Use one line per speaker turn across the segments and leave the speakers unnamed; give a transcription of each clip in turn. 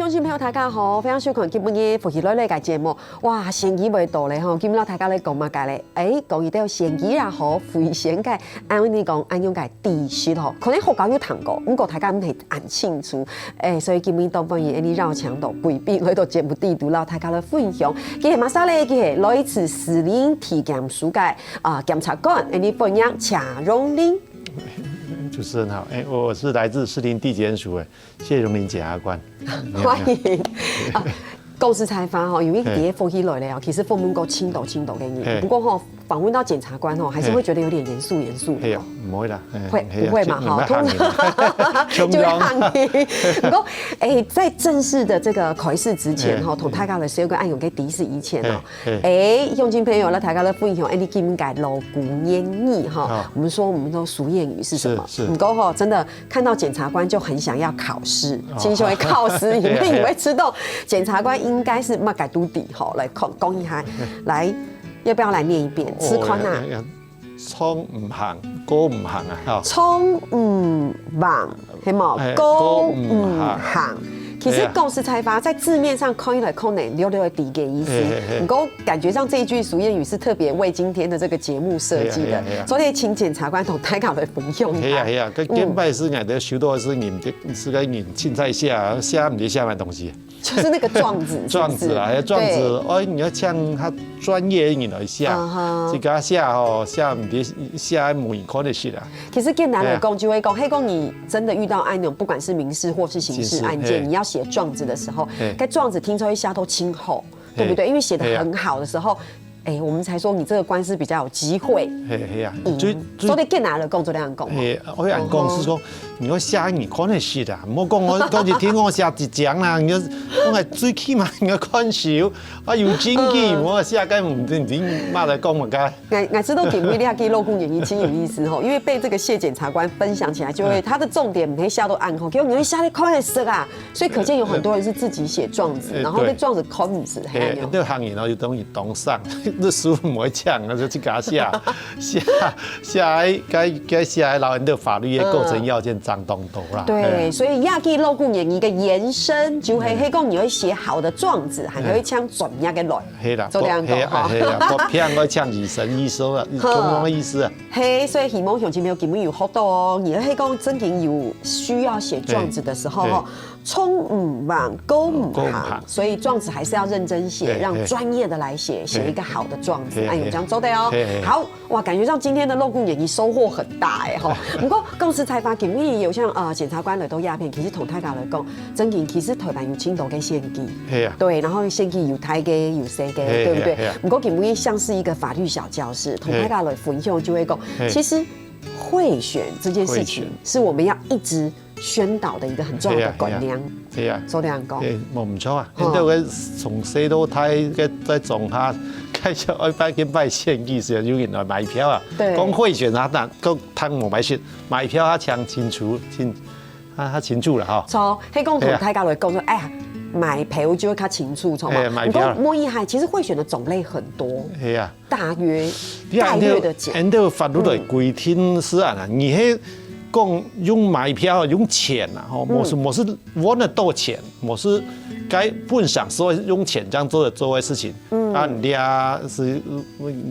观众朋友大家好，非常收看今日嘅福气来嘅节目。哇，仙鱼未到咧吼，今日大家咧讲乜嘅咧？讲伊到仙鱼也好，飞仙嘅，按你讲按用嘅知识吼，可能好搞有谈过，不过大家唔係按清楚。所以今日當然要你繞牆度貴賓去到節目地度，讓大家來分享。佢係馬莎咧，佢係來自士林體檢署嘅檢察官，你分享謝榮林。
主持人好，我是来自士林地检署的谢荣林检察官，
欢迎。公司採訪吼，因為第一福氣來咧其實訪問過青島嘅人，不過吼訪問到檢察官吼，還是會覺得有點嚴肅。
係啊，唔會啦，
不會嘛哈，通常就會항議。不過在正式的這個考試之前吼，同大家來說個按用嘅底事以前哦，鄉親朋友來大家來分享，你今改老古諺語哈，我們說俗諺語是什麼？不過吼，真的看到檢察官就很想要考試，其實會考試，因為你會知道檢察官應該是乜改都底吼，來講一下，來要不要來念一遍？吃寬啊！
倉唔行，歌唔行啊！
倉唔行，係冇歌唔行。其實公司採訪在字面上看起來可能溜溜的底嘅意思，不過感覺上這一句俗諺語是特別為今天的這個節目設計的，所以請檢察官同大家來分享一下。
係啊，佢檢拜是我哋學到是個人凊彩寫唔知寫乜東西。
就是那個狀子，
狀子啦，狀子，你要像他專業的人來寫，這個寫吼寫唔知寫門口的事啦。其
實簡單來講，就會講，嘿，講你真的遇到案件，不管是民事或是刑事案件，你要寫狀子的時候，該狀子聽說一下都清厚，對不對？因為寫得很好的時候。我們才說你這個官司比較有機會。係啊，所以見哪了講就這樣講。
我按講是說，你要寫你看得識啦，唔好講我講一天我寫一張啦，你我係最起碼你要看少，我有證據，我寫個唔知乜來講乜嘅。
我知道點會你還可以露骨演繹，挺有意思吼，因為被這個謝檢察官分享起來，就會他的重點唔會寫到暗吼，結果你會寫得看得識啊，所以可見有很多人是自己寫狀子，然後被狀子看唔識。
呢個行業就等於當上。律師唔會搶，就去給他寫老人的法律的構成要件張東多啦。
對，所以也可以露骨演繹嘅延伸，就係希望你會寫好的狀子，還可以搶專業嘅來。係啦，做兩個哈。係啦，我偏我搶二審一審啊，中央的意思啊。係，所以希望鄉親朋友今日有學到哦，你係講真正有需要寫狀子的時候吼。聰唔忙，高唔行，所以狀子還是要認真寫，讓專業的來寫，寫一個好的狀子。按有這樣做的哦。好，哇，感覺上今天的露骨演繹收穫很大哈。不過公司採訪今日有像檢察官來到鴉片，其實同大家來講，真嘅其實台灣有青島嘅縣機，對，然後縣機有台嘅有西嘅，對不對？不過今日像是一個法律小教室，同大家來分享就會講，其實賄選這件事情是我們要一直宣導的一個很重要的觀念，係啊，所以講，
冇唔錯啊！因為從細到大嘅在種下，開始愛拜跟拜縣議時有人來買票啊，講賄選啊，但個他冇買選，買票他講清楚，他清楚了哈。錯，
迄講同大家來講說，哎呀，買票就會較清楚，錯嘛？你講摸一海，其實賄選的種類很多，係啊，大約的講，
按照法律來規定是啊，你係。講用買票用錢啊，我是揾得到錢，我是該本上所用錢這樣做的事情。人家是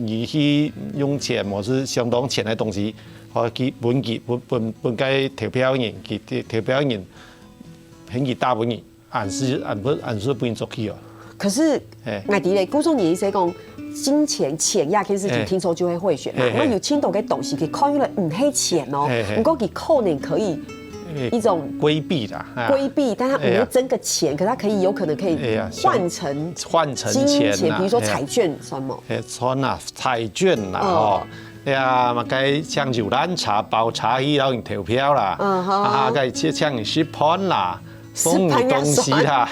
你去用錢，我是相當錢的東西，去本該投票人，投票人很幾大本人，按時不應做起哦。
可是，我哋咧，古松年寫講。金錢也可以事情，聽說就會賄選嘛。因為有青島嘅東西，佢看起來唔係錢哦，不過佢可能可以一種
規避啦，
規避，但它唔係真個錢，可是它可以有可能可以換成金錢，比如說彩券算冇？
算啊，彩券啦，哦，嘛該搶就攬茶包茶去然後投票啦，該搶食盤啦。送你東西啦，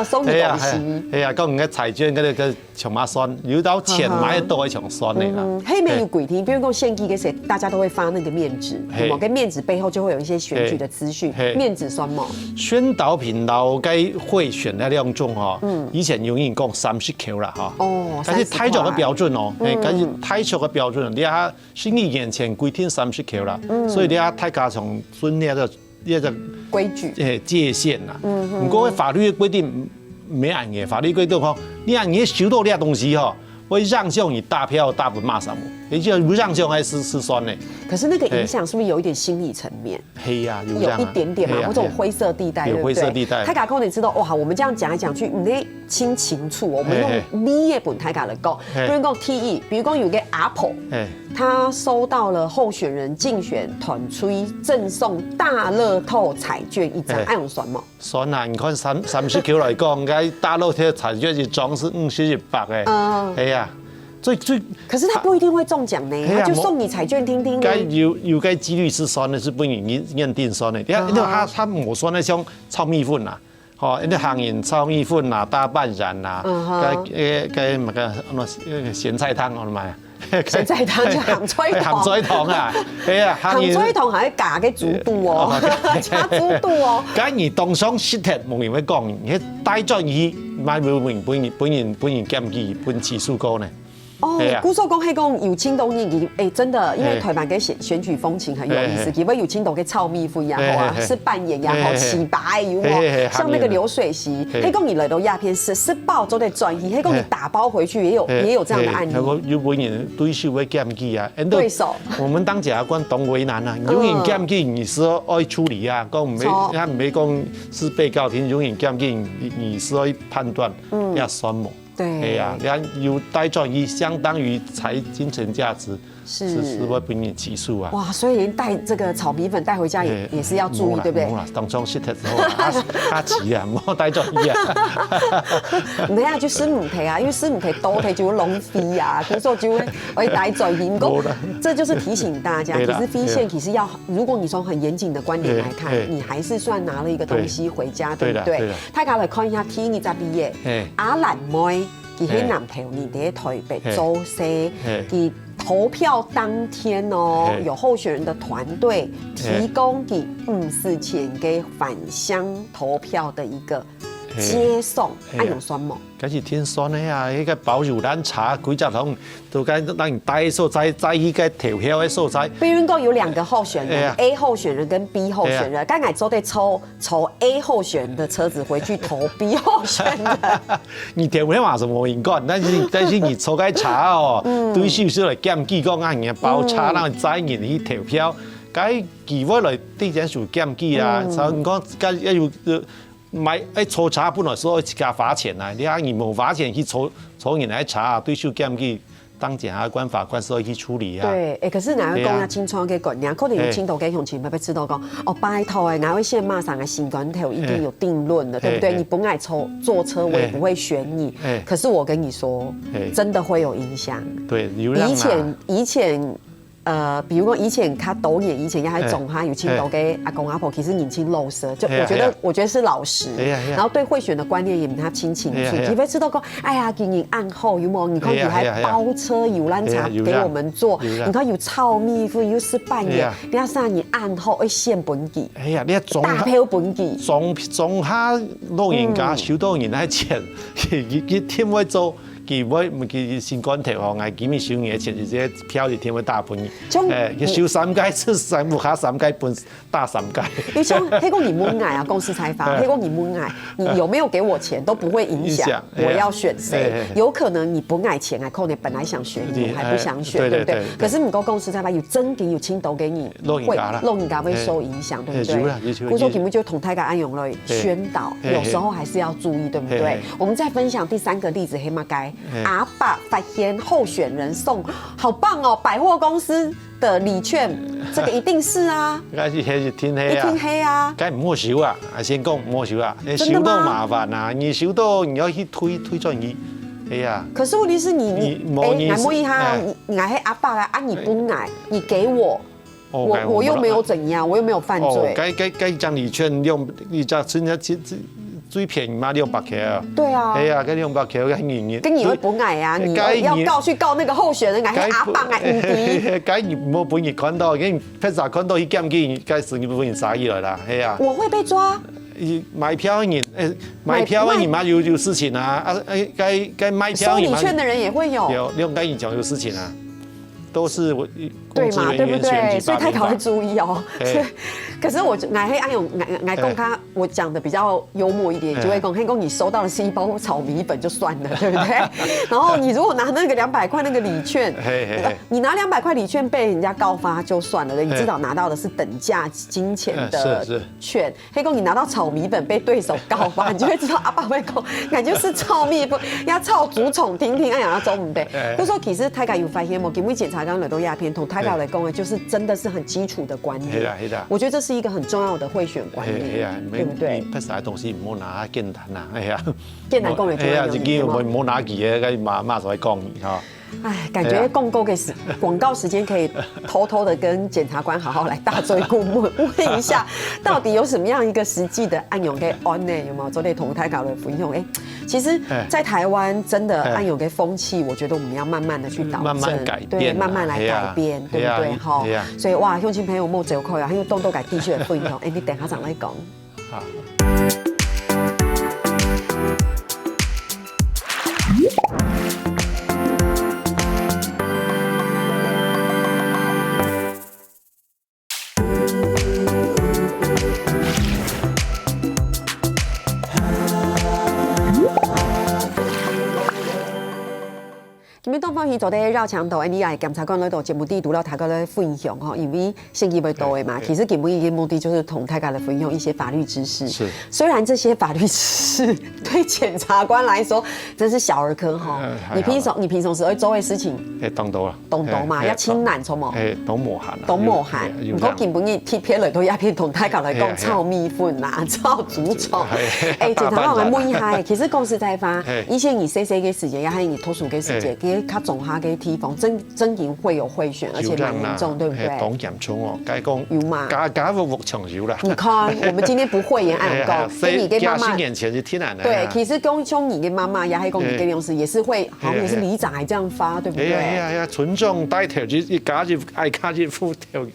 送你東西，
係啊，講個彩券嗰個長馬酸，有到錢買得多一長酸嚟啦。
黑面有規定，比如講獻祭嘅時候，大家都會發那個面紙，跟面紙背後就會有一些選舉的資訊。面紙算冇？
宣導頻道該會選那兩種哈，以前有人講30Q啦哈。哦，但是泰國嘅標準哦，但是泰國嘅標準，你睇新義眼前規定30Q啦，所以你睇大家從準呢個。那个
规矩
界限啦。不过法律的规定没按嘅，法律规定吼，你按你收到那东西吼，会让向你大票大不骂什么，也就不让向还是酸呢。
可是那个影响是不是有一点心理层面？
黑呀，有
一点点嘛，或者灰色地带，
有灰色地带。
泰卡公你知道哇，我们这样讲来讲去，你那亲情处，我们用你也本泰卡的讲，比如讲 TE， 比如讲有个 Apple， 他收到了候选人竞选团推赠送大乐透彩券一张，爱用算吗？
算啊，你看30Q 来讲，该大乐透彩券一张是50-100的，哎呀。
可是他不一定会中奖呢，他就送你彩券听听。
该有该几率是酸的，是不认定酸的。因为他抹酸的像炒米粉啦，吼，那行业炒米粉啦、大半然啦，该那个咸菜汤我买。
咸菜汤就鹹菜湯，
鹹菜湯啊，係啊，
鹹菜湯係加嘅豬肚哦，加豬肚哦。
假如當上實體，冇人會講，你帶咗伊買本人檢舉本起訴過呢？
哦，古說講係講有青島人，真的，因為台灣嘅選舉風情很有意思，因為有青島嘅炒米粉也好啊，是扮演也好，洗白有冇？像那個流水席，係講你來到鴉片是包做得轉移，係講你打包回去也有這樣的案例。
有本人對手會檢舉啊，
對手。我
們當檢察官懂為難啊，有人檢舉你是要處理啊，講唔係講是被告庭有人檢舉你是要判斷要算冇。
對，
哎呀，有帶轉移相當於財精神價值，是會被你起訴啊。
哇，所以連帶這個炒米粉帶回家也是要注意，對不對？
當中實體之後，他急啊，冇帶轉移啊。
唔係啊，就師母提啊，因為師母提多提就會浪費啊，所以就會帶轉移。這就是提醒大家，其實非線其實要，如果你從很嚴謹的觀點來看，你還是算拿了一個東西回家，對不對？大家來看一下 T 20畢業，阿蘭妹。佢喺南投年喺台北做事，佢投票當天哦，有候選人的團隊提供佢54錢嘅返鄉投票的一個接送，按用算冇？
嗰是天酸的呀，迄個保佑咱查幾隻桶，都該讓你帶所在迄個投票的所在。比
如講有2個候選人，A 候選人跟 B 候選人，剛才做得抽 A 候選人的車子回去投 B 候選人。
你投票嘛是冇人管，但是你抽該查哦，對手是來檢舉講啊，人包查讓載人去投票，該幾位來地檢署檢舉啊，所以你講該要。買抽查本來說加罰錢啊，你看你冇罰錢去抽人來查，對手檢舉當檢察官法官所以去處理啊。
對，可是哪位講啊清楚嘅觀念，可能有青島嘅鄉親要知道講，哦拜託哪位縣馬上嘅新官頭已經有定論了，對不對？你本來坐車我也不會選你，可是我跟你說，真的會有影響。
對，
以前。比如說以前他多年以前也還總哈有青島嘅阿公阿婆，其實年輕老實，就我覺得是老實，然後對賄選的觀念也唔太清楚，你會知道講，哎呀，給你案後有冇？你看你還包車遊覽車給我們做，你看有炒米粉有失敗嘅，你要啥你案後會獻本記，
哎呀，你
大票本記，
總下老人家收到人嘅錢，佢點會做？佢新官頭吼，嗌幾米收嘢錢，而且票就添會大半年。佢收3屆，出3無下3屆半大3屆。
你說，黑公你冇嗌啊，公司採訪，黑公你冇嗌，你有沒有給我錢都不會影響我要選誰。有可能你不嗌錢啊，可能本來想選你，還不想選，對不對？可是唔過公司採訪有真給有青島給你，會老人家會受影響，對不對？故說題目就同大家按用來宣導，有時候還是要注意，對不對？我們再分享第3個例子，黑馬街。阿爸發現候選人送，好棒哦！百貨公司的禮券，這個一定是啊。
該是天黑啊！
一天黑啊！
該唔好收啊！先講唔好收啊！收到麻煩啊！你收到你要去推轉移，哎呀！
可是問題是你哎，摸一下，你愛阿爸啊，你不愛，你給我，我又沒有怎樣，我又沒有犯罪。
該張禮券用，你知道人家最便宜嘛，200K啊！
對啊，
哎呀，跟200K，
跟你會不愛啊？你要去告那個候選人，愛阿爸愛唔敵。
該你冇本事看到，跟拍啥看到去檢舉，該是你本事啥嘢啦？係啊。
我會被抓。
買票的人，買票的人嘛有事情啊！該買票。
收禮券的人也會有。
有，你跟你講有事情啊，都是
对嘛，对不对？所以太考会注意哦。可是我爱讲他，我讲的比较幽默一点，就会讲，嘿，讲你收到的是一包炒米粉就算了，对不对？然后你如果拿那个200块那个礼券，你拿200块礼券被人家告发就算了，你至少拿到的是等价金钱的券。嘿，讲你拿到炒米粉被对手告发，你就会知道阿爸会讲，感觉是炒米粉，要炒竹虫听听，哎呀，做唔对。就说其实大家有发现冇，因为检察官来到鸦片，同大家来讲的，就是真的是很基础的观念。我觉得这是一个很重要的贿选观念，对不对？
拍啥东西唔好拿简单呐，哎呀，
简单讲的，
哎呀，自己唔好拿起嘅，跟骂出来讲你哈。
哎，感觉共购给广告时间可以偷偷的跟检察官好好来大追顾问一下，到底有什么样一个实际的案用给案呢？有没有昨天同台搞的分享？其实，在台湾真的案用给风气，我觉得我们要慢慢的去导正，
慢慢改变，
对，慢慢来改变，对不对？哈，所以哇，乡亲朋友莫走开啊，因为动都改地区的分享，你等下上来讲。好。今日东方鱼做在绕墙头，你也检察官来到节目底读了大家的分享哈，因为先机会多的嘛，其实根本一个目的就是同大家的分享一些法律知识。是，虽然这些法律知识对检察官来说真是小儿科哈，你平常时会做的事情，
懂多了，
懂嘛，要轻难从嘛，
懂莫寒，
懂莫寒。不过根本一贴片来都鸦片同大家来讲炒米粉啦，炒竹虫。检察官来问一下，其实公司在发，以前你 CC 嘅时间，也还你投诉嘅时间。他总下给提防真营会有贿选，而且蛮严重，对不对？
董严重哦，该讲
有嘛？
假服长油啦。
你看，我们今天不讳言暗告，给你跟妈妈
眼前是天然的。
对，其实公你跟妈妈也还公你跟公司也是会，好像也是里长还这样发，对不对？
呀，群众带头就假就爱卡就付条。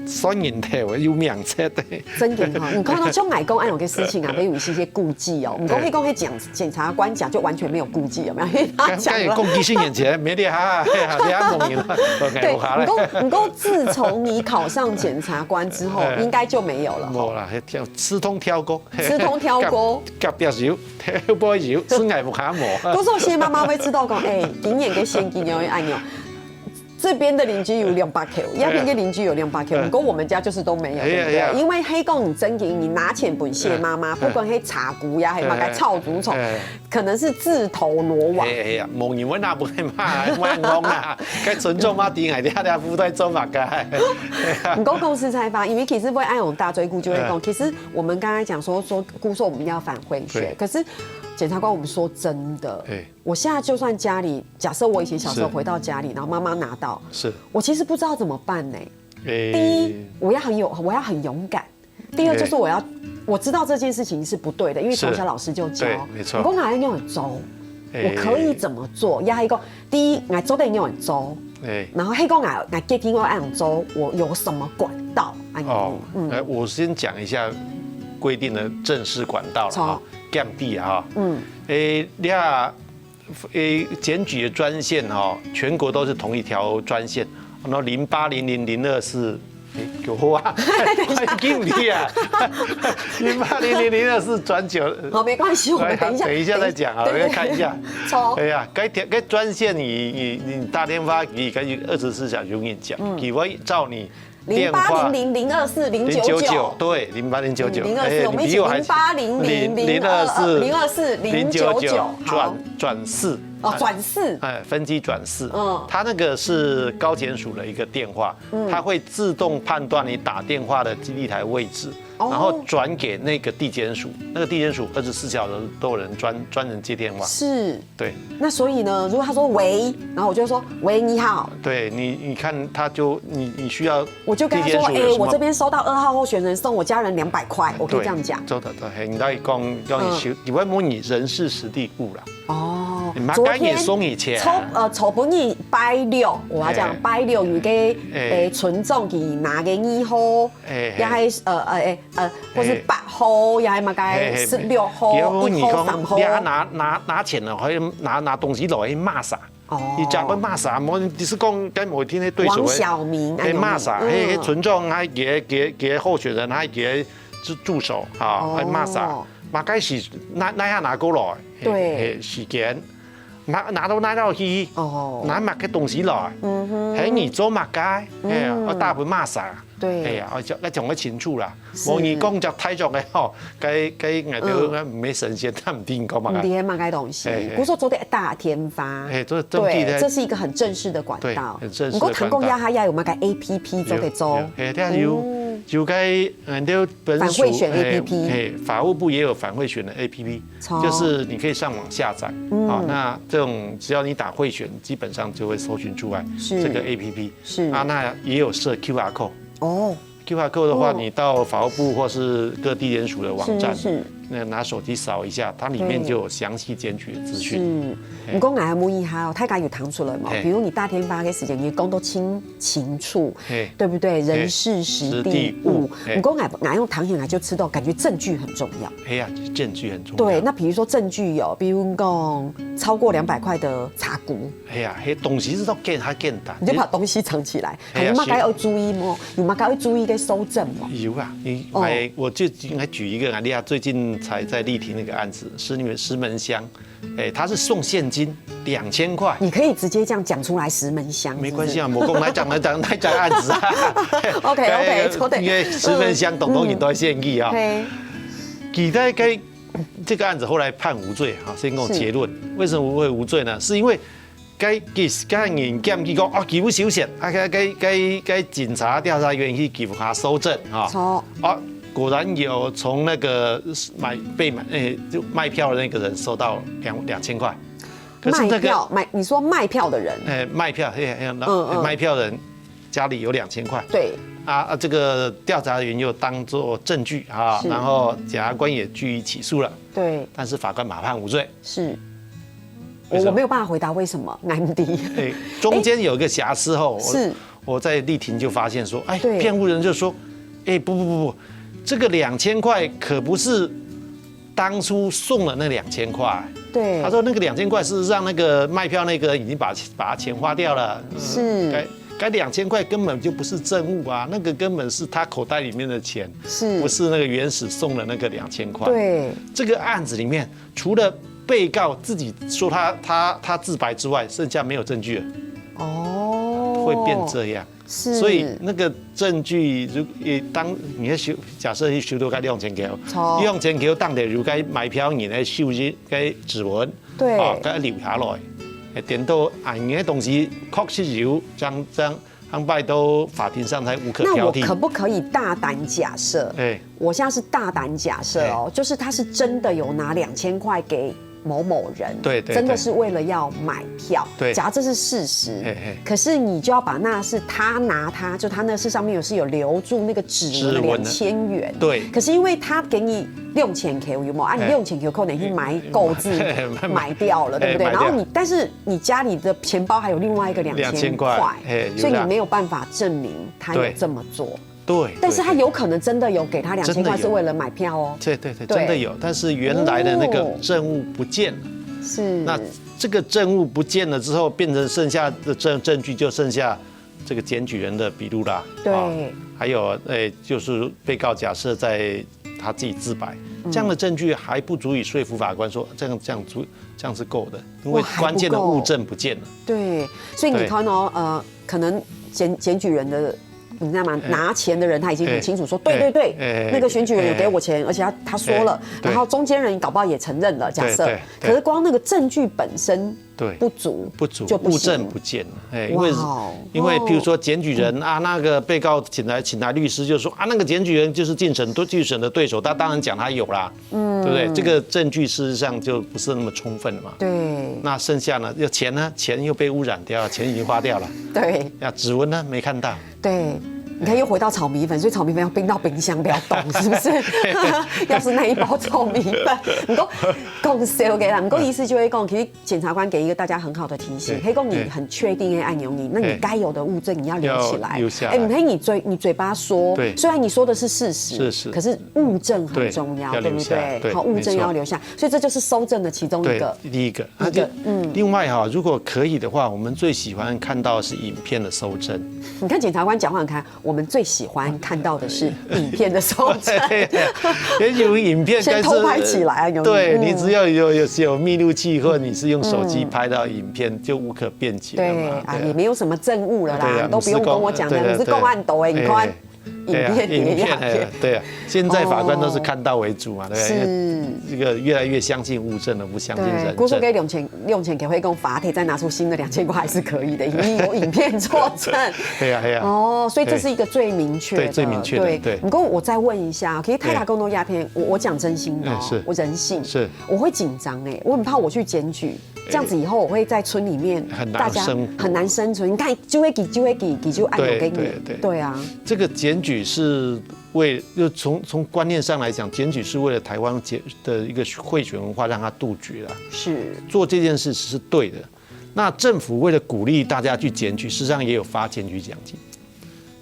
双人头有名册的，
真的哈！你看到像爱公案有个事情啊，没有一些顾忌哦。我们公可以讲检察官讲就完全没有顾忌，有没有？因为他讲了，
攻击性眼前没得哈，你还蒙你了。
对，你够自从你考上检察官之后，应该就没有了。
冇啦，吃通挑锅，夹掉油，挑波油，是爱不下冇。
多数些妈妈会知道讲，今年跟先今年按钮。这边的邻居有200 K， 那边的邻居有200 K， 不过我们家就是都没有，对不对？因为黑公你真银，你拿钱本谢妈妈，不管黑茶菇呀，还嘛该炒竹虫，可能是自投罗网。
蒙你问那不会骂，问懵啦，该尊重嘛，底下的不对做嘛该。
你公公司才发，因为其实会按我大追顾就会讲，其实我们刚才讲说顾说我们要反贿选，可是。检察官，我们说真的，我现在就算家里，假设我以前小时候回到家里，然后妈妈拿到，我其实不知道怎么办呢。第一，我要很勇敢；第二，就是我知道这件事情是不对的，因为从小老师就教，
没错。
我公还用很周，我可以怎么做？压一个，第一，我做的用很周，然后黑公我给听我按周，我有什么管道？
我先讲一下规定的正式管道了哈。降低啊，检举的专线哈，全国都是同一条专线，然后08000224，有啊，降低啊，08000224转9，
好，没关系，我们
等一下再讲啊，我们看一下，哎呀，该专线你打电话，你可以24小时跟你讲，你会照你。
0800024099，
对，080099，
我们一起0800024099，
转4。
转4，
分机转4，它那个是高检署的一个电话，它会自动判断你打电话的基地台位置，然后转给那个地检署，那个地检署24小时都有人专人接电话。
是，
对。
那所以呢，如果他说喂，然后我就说喂，你好。
对你看他就你需要，
我就跟他说，我这边收到2号候选人送我家人200块，我可以这样讲。
对，你到底讲你会模拟人事实地物啦。
哦，
昨天
筹本日拜六，我要讲拜六有个群众去拿个2号，也还或是8号，也还嘛该16号、1号、3号。
你拿钱了，还拿东西来骂啥？伊食要骂啥？你是讲跟某天的对手
王小明
骂啥？群众还给候选人还给助手啊，还骂啥？骂该是那下拿过来，
对，
时间。拿到去，拿买个东西来，喺你做乜嘅？我大部骂啥？
對，
哎呀，我講得清楚啦。無你講就太重嘅吼，該我哋唔係神仙，他唔聽講嘛。
唔聽嘛該東西，古說做的大天發，對，這是一個很正式的管道。
很正式的管道。
不過談講亞下有嘛個 APP 做得做。
就該
反賄選 APP，
法務部也有反賄選的 APP， 就是你可以上網下載。好，那這種只要你打賄選，基本上就會搜尋出來這個 APP。是啊，那也有設 QR code。哦 ，QR code 的話，你到法務部或是各地檢署的網站，那拿手機掃一下，它裡面就有詳細檢舉的資訊。
唔講我有冇意下，大家有談出來嘛？比如你大天發嘅時間，你講到清楚，對不對？人事時地物。唔講我用談起來就知道，感覺證據很重要。
哎呀，證據很重要。
對，那比如說證據有，比如講超過200塊的茶股。
哎呀，東西是都簡單，
你就把東西藏起來，還有乜該要注意麼？有乜該要注意嘅搜證麼？
有啊，我就應該舉一個案例啊，最近才在立庭那個案子，石門鄉，他是送現金2000塊。你
可以直接這樣講出來，石門鄉。
沒關係啊，我講來講案子啊。
OK，
因為石門鄉董東引都現役啊。記得這個案子後來判無罪啊，先講結論。為什麼會無罪呢？是因為該人檢佢講哦，給付小錢，該警察調查員去給付他搜證啊。錯。果然有從那個就賣票的那個人收到2000塊。
可是那個你說賣票的人？
賣票，賣票人家裡有2000塊。對。這個調查員又當作證據啊，然後檢察官也據以起訴了。對。但是法官馬判無罪。是。我沒有辦法回答為什麼，MD。中間有一個瑕疵後，我在立庭就發現說，辯護人就說，不。這個2000塊可不是當初送的那2000塊。對，他說那個2000塊是讓那個賣票那個已經把錢花掉了。是，該2000塊根本就不是證物啊，那個根本是他口袋裡面的錢，不是那個原始送的那個2000塊。對，這個案子裡面除了被告自己說他自白之外，剩下沒有證據了。哦，會變這樣。所以那個證據，當你假設去收到該2000塊，用錢給當地如該買票人來收集該指紋，對，該留下來，點到你的東西確實有這樣擺到法庭上才無可挑剔。那我可不可以大膽假設？我現在是大膽假設哦，就是他是真的有拿2000塊給某某人，對，真的是為了要買票。對，假如這是事實，可是你就要把那是他拿就他那是上面有留住那個指紋2000元。對，可是因為他給你6000塊，有冇啊？你6000塊可能去買購字買掉了，對不對？然後但是你家裡的錢包還有另外一個2000塊，所以你沒有辦法證明他有這麼做。對，但是他有可能真的有給他2000塊，是為了買票哦。對，真的有，但是原來的那個證物不見了。是。那這個證物不見了之後，變成剩下的證據就剩下這個檢舉人的筆錄啦。對。還有就是被告假設在他自己自白，這樣的證據還不足以說服法官說這樣是夠的，因為關鍵的物證不見了。對，所以你看哦，可能檢舉人的。你知道嗎？拿錢的人他已經很清楚說，對，那個選舉人有給我錢，而且他說了，然後中間人搞不好也承認了，假設，可是光那個證據本身不足就不行，物證不見了，因為譬如說檢舉人啊，那個被告請來律師就說啊，那個檢舉人就是競選的對手，他當然講他有啦，對不對？這個證據事實上就不是那麼充分了嘛，對，那剩下呢，錢又被污染掉了，錢已經花掉了，對，指紋呢沒看到，對。
你看又回到炒米粉，所以炒米粉要冰到冰箱不要动，是不是？要是那一包炒米粉，你讲烧给他，不过意思就会讲，其实检察官给一个大家很好的提醒，可以讲你很确定会按用你，那你该有的物证你要留起来，不可以你嘴巴说，虽然你说的是事实，可是物证很重要，对不对？好，物证要留下，所以这就是搜证的其中一个。
第一个，另外哈，如果可以的话，我们最喜欢看到的是影片的搜证。
你看检察官讲话很开，我们最喜欢看到的是影片的搜证。
有影片
先偷拍起来啊！
对，你只要有密录器，或者你是用手机拍到影片，就无可辩解了嘛。
对啊，也没有什么证物了啦，都不用跟我讲的，你是公案斗哎，你看。影片，
对啊，现在法官都是看到为主嘛，对不对？是这个越来越相信物证了，不相信人证。
估说给用钱给会供法庭再拿出新的2000块还是可以的，因为有影片作证。
对啊，
哦，所以这是一个最明确的，
最明确的。对。
不过我再问一下，其实泰达更多鸦片，我讲真心的，我人性是，我会紧张哎，我很怕我去检举，这样子以后我会在村里面大家很难生存。你看，就会给就按钮给你，对啊，
这个检举是从观念上来讲，检举是为了台湾的一个贿选文化让它杜绝了。是做这件事是对的。那政府为了鼓励大家去检举，事实上也有发检举奖金。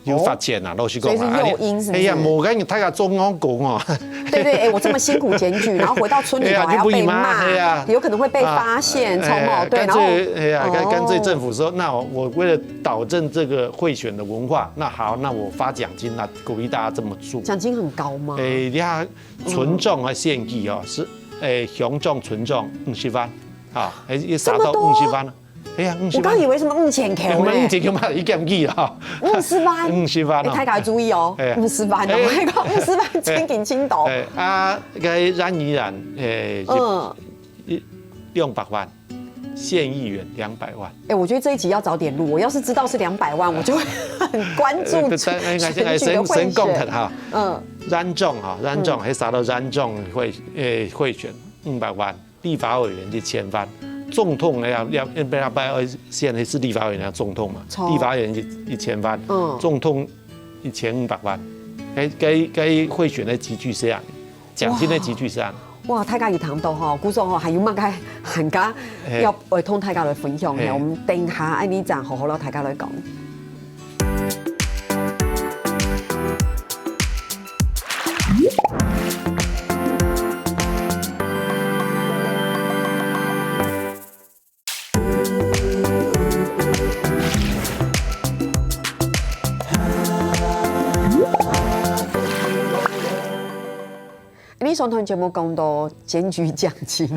有发钱啊，都是讲
啊，诱因是不是？
哎呀，莫跟你太个中央讲哦。
对，我这么辛苦检举，然后回到村里头还要被骂，有可能会被发现，冲哦，对，然后
干脆政府说，那我为了导正这个贿选的文化，那好，那我发奖金，那鼓励大家这么做。
奖金很高吗？
你看群众啊，献计哦，是雄众群众50万，啊，也达到50万了。哎呀，
我刚以为什么5000块呢
？5000块嘛，一减几啊
？50万
，50万，
大家注意哦，50万哦，那个50万千金青岛。
啊，个染一染，200万，县议员200万。
我觉得这一集要早点录，我要是知道是200万，我就会很关注选举的贿选。
哈，染种还啥到染种贿选500万，立法委员就1000万。总统要被他拜现在是立法委员要总统嘛，立法委员1000万，总统1500万，该贿选的集聚这样，奖金的集聚这样。
哇，大家有談到吼，古說吼還要乜嘅行家要為同大家來分享嘅，我們等下安呢陣好好攞大家來講。你上堂节目讲到检举奖金，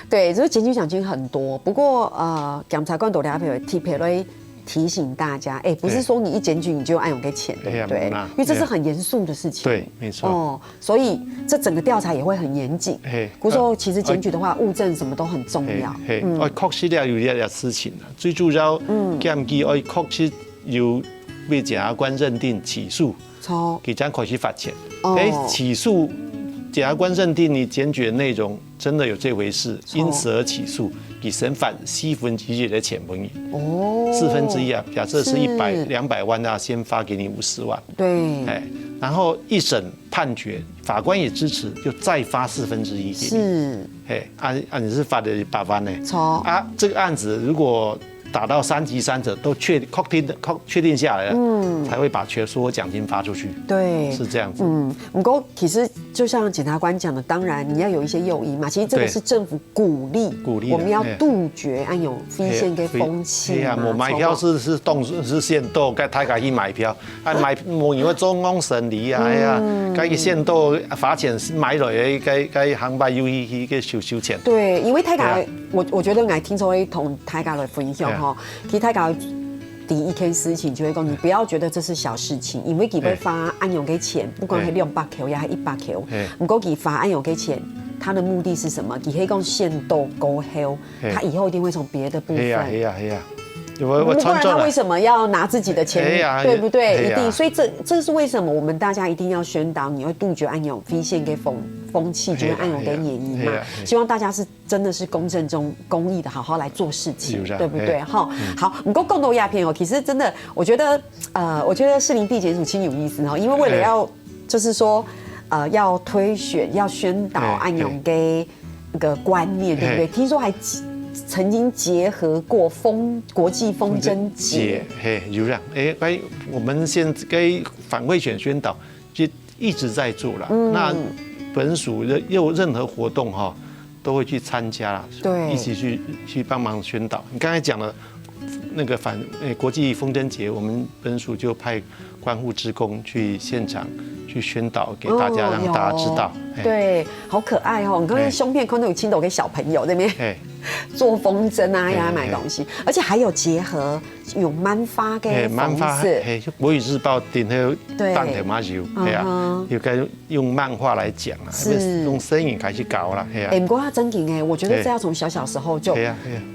对，这个检举奖金很多。不过检察官都特别提醒大家，不是说你一检举你就按用给钱，对不对？因为这是很严肃的事情。
对，没错。
哦，所以这整个调查也会很严谨。古说其实检举的话，物证什么都很重要。
我确实了有一件事情啦，最主要检举我确实有被检察官认定起诉，给这样开始罚钱。起诉。检察官认定你检举的内容真的有这回事，因此而起诉，以审犯1/4的钱本意。1/4啊，假设是200万，那先发给你50万。
对，
然后一审判决，法官也支持，就再发1/4给你。是，你是发的8万呢？这个案子如果打到3级3者都确定下来了，才会把所有奖金发出去。对，是这样子。
不过其实就像检察官讲的，当然你要有一些诱因嘛。其实这个是政府鼓励我们要杜绝按有非线跟风气嘛。
我买票是限度，该大家去买票，我因为中央审理啊，该限度罚钱买来，该航班又去收钱。
对，因为大家我觉得我听说会同大家来分享。其实大家第一件事情就会讲，你不要觉得这是小事情，因为佢会发按用给钱，不管是200块也是100块，不过佢发按用给钱，他的目的是什么？佢可以讲限度高后，他以后一定会从别的部分。不然他为什么要拿自己的钱？对不对？一定，所以这是为什么我们大家一定要宣导，你要杜绝按用非线跟风气，就会按勇给演绎嘛。希望大家是真的是公正中公益的，好好来做事情，对不对？哈，好，唔够共同鸦片哦，其实真的，我觉得士林地检署挺有意思哦，因为为了要就是说要推选要宣导按勇给那个观念，对不对？听说还曾经结合过国际风筝节，
有这样，我们现在反贿选宣导就一直在做了。那本署有任何活动哈，都会去参加啦，
对，
一起去帮忙宣导。你刚才讲了那个国际风筝节，我们本署就派关护志工去现场去宣导给大家，让大家知道。
对，好可爱哦！你刚才胸片看到有青豆给小朋友那边做风筝啊，呀买东西，而且还有结合有漫画嘅方式，
就国语日报顶头当头马球，又该用漫画来讲啊，是用声音开始搞了，
不过他真劲我觉得这要从小时候就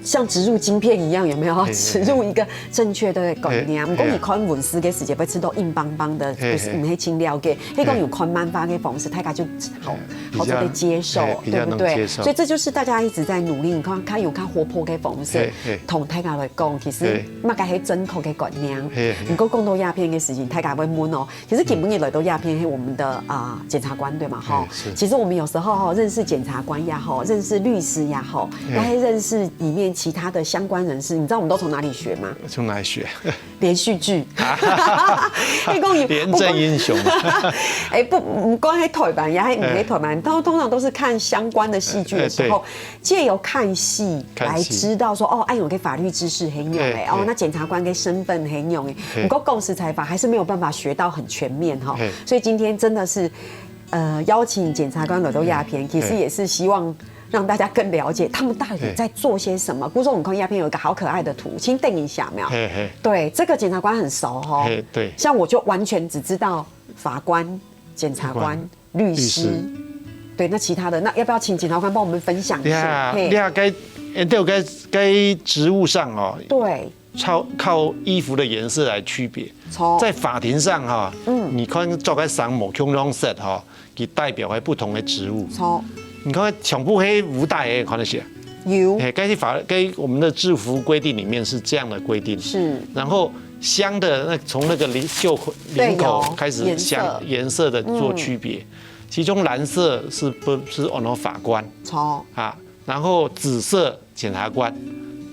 像植入晶片一样，有没有？植入一个正确的概念。不过你看文字嘅时节，不吃到硬邦邦的，不是唔系清了嘅，那讲有看漫画嘅方式，大家就好的接受，对不对？所以这就是大家一直在努力。你看有看活泼嘅方式，同大家来讲，其实乜嘅系正确嘅概念。如果讲到鸦片嘅事情，大家会问哦。其实基本也来到鸦片是我们的检察官对吗？哈，其实我们有时候认识检察官也好，认识律师也好，还认识里面其他的相关人士。你知道我们都从哪里学吗？
从哪里学？
连续剧。
廉政英雄。
不光喺台版，也喺唔喺台版，通常都是看相关的戏剧的时候，借由看戏来知道说，按有给法律知识很用那检察官给身份很用不过共识采访还是没有办法学到很全面哈，所以今天真的是邀请检察官来到鸦片，其实也是希望让大家更了解他们到底在做些什么。故说我们看鸦片有一个好可爱的图，请瞪一下，没有？对，这个检察官很熟哈。
对，
像我就完全只知道法官、检察官、律师。对，那其他的，那要不要请检察官帮我们分享一下？
该职务上
对，
靠衣服的颜色来区别。在法庭上你看做个上某空中 set 它代表还不同的职务。你看全部黑无带看得写。
有。
该我们的制服规定里面是这样的规定。
是。
然后香的从那个领口开始香颜色的做区别。其中蓝色是法官，然后紫色检察官，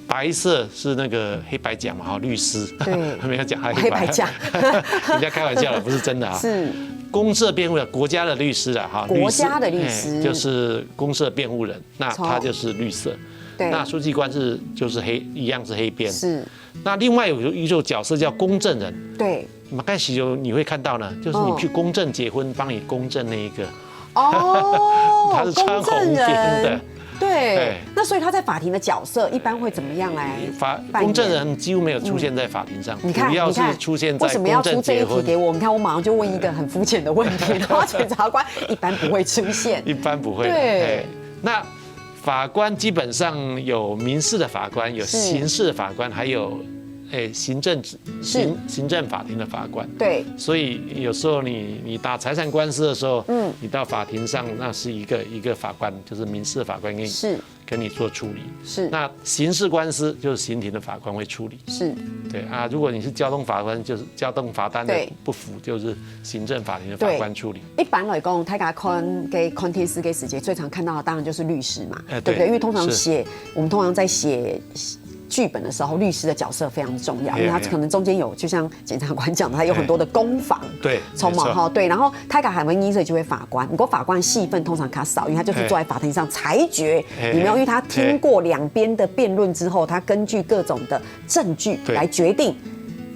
白色是那个黑白奖嘛，律师，对，没有讲黑白奖，人家开玩笑的，不是真的
是
公社辩护人，国家的律师
国家的律师
就是公社辩护人，那他就是绿色。那书记官就是一样是黑边。是。那另外有一种角色叫公证人。对。马盖西你会看到呢，就是你去公证结婚，帮你公证那一个。他是穿红边的。
对。那所以他在法庭的角色一般会怎么样来？
公证人几乎没有出现在法庭上，主要是出现在公证结婚。为什么要出这一题
给我？你看我马上就问一个很肤浅的问题，然后检察官一般不会出现。
一般不会。对。那。法官基本上有民事的法官，有刑事的法官，还有行政法庭的法官。对，所以有时候你打财产官司的时候，你到法庭上，那是一个法官，就是民事的法官跟你做处理。是，那刑事官司就是刑庭的法官会处理。是，对啊，如果你是交通法官，就是交通罚单的不服，就是行政法庭的法官处理。
一般来讲，大家看电视的时间最常看到的当然就是律师嘛，对不对？因为通常我们通常在写剧本的时候，律师的角色非常重要，因为他可能中间有，就像检察官讲的，他有很多的攻防，
对，
从嘛对，然后他海文医生就会法官，不过法官戏份通常卡少，因为他就是坐在法庭上裁决，有没有？因为他听过两边的辩论之后，他根据各种的证据来决定。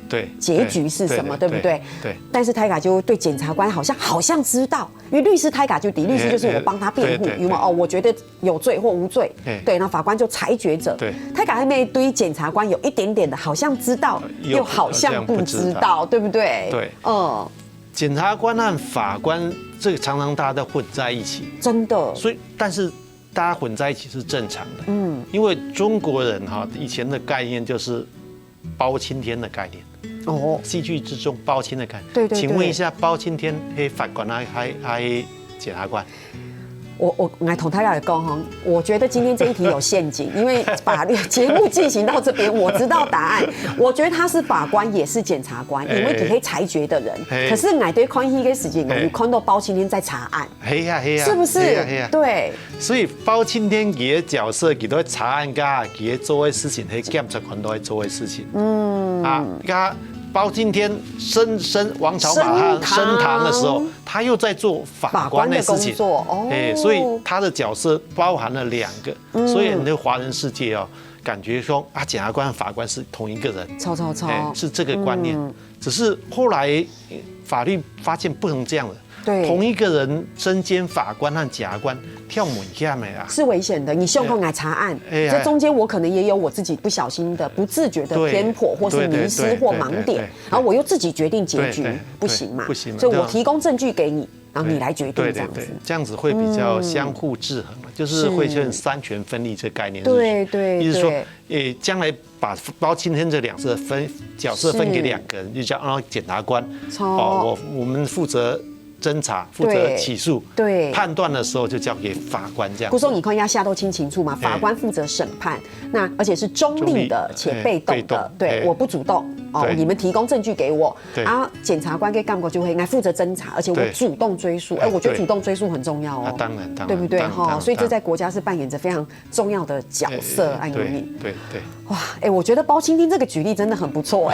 对，结局是什么，对不对？对。但是泰嘎就对检察官好像知道，因为律师泰嘎就律师就是我帮他辩护，因为我觉得有罪或无罪，对，那法官就裁决者。对。泰嘎那边对检察官有一点点的好像知道，又好像不知道，对不对？对。
检察官和法官这个常常大家都混在一起，
真的。
所以，但是大家混在一起是正常的，因为中国人以前的概念就是包青天的概念。戏剧之中包青的概念。对。请问一下，包青天法官还检察官？
我来同大家来讲哈，我觉得今天这一题有陷阱，因为法律节目进行到这边，我知道答案。我觉得他是法官，也是检察官，因为你可以裁决的人。可是我对看戏的时间，我看到包青天在查案，是不是？对。
所以包青天佢嘅角色，佢都查案家，佢嘅做嘅事情，係檢察官都係做嘅事情。包青天王朝马汉升堂的时候，他又在做法官的事情，所以他的角色包含了2个，所以你的华人世界哦，感觉说检察官、法官是同一个人，是这个观念。只是后来法律发现不能这样了。同一个人身兼法官和检察官，跳门下面啊，
是危险的。你胸口来查案，这中间我可能也有我自己不小心的、不自觉的偏颇，或是迷失或盲点，然后我又自己决定结局，不行嘛？不行。所以我提供证据给你，然后你来决定这样子。
这样子会比较相互制衡，就是会出现三权分立这概念。
对。
意思说，将来把包青天这2个角色分给2个人，就叫检察官，我们负责侦查，负责起诉，
对，
判断的时候就交给法官这样。
顾松，你看一下下都清清楚嘛，法官负责审判，那而且是中立的且被动的，对，我不主动你们提供证据给我，然后检察官跟干部就会来负责侦查，而且我主动追诉，我觉得主动追诉很重要哦，
当然，
对不对哈？所以这在国家是扮演着非常重要的角色，安永敏，
对。
哇，我觉得包青天这个举例真的很不错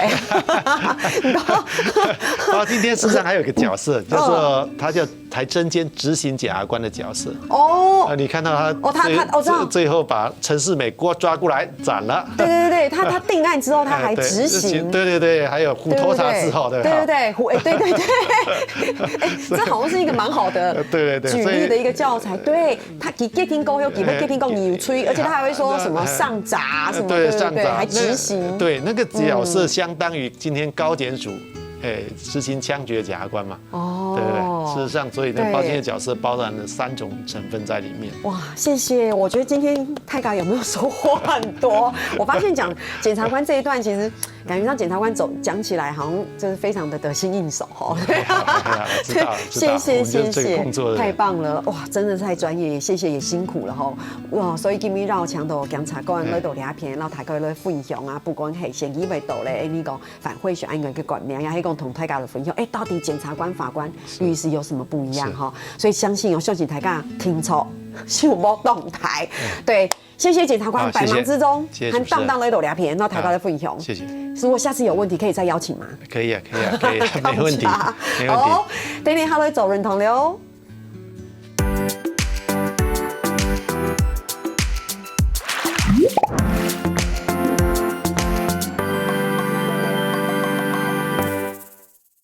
包青天事实上还有一个角色，叫做他叫台侦监执行检察官的角色。你看到他最后把陈世美抓过来斩了。
对，他定案之后他还执行。
对，还有虎头铡之后，对，
这好像是一个蛮好的举例的一个教材。对，他给听讲，又给听讲扭吹，而且他还会说什么上闸什么，对，还执行。
对，那个角色相当于今天高检署。执行枪决检察官嘛，对不对？事实上，所以呢，包青天的角色包含了3种成分在里面。
哇，谢谢！我觉得今天泰嘎有没有收获很多？我发现讲检察官这一段，其实感觉上检察官讲起来好像就是非常的得心应手哦。谢谢，太棒了！哇，真的太专业，谢谢也辛苦了哈。哇，所以今日绕墙头检察官来到两片，然后大家来分享啊，不管係嫌疑未到咧，你講反賄選案嘅觀念，也係講同大家的分享。到底檢察官、法官、律師有什麼不一樣哈？所以相信相信大家聽錯，秀波動態。對，謝謝檢察官百忙之中還當當來到兩片，然後大家來分享。
謝謝。
如果下次有問題可以再邀請嗎？
可以啊，沒問題，沒問題。
好，等你下來做認同了。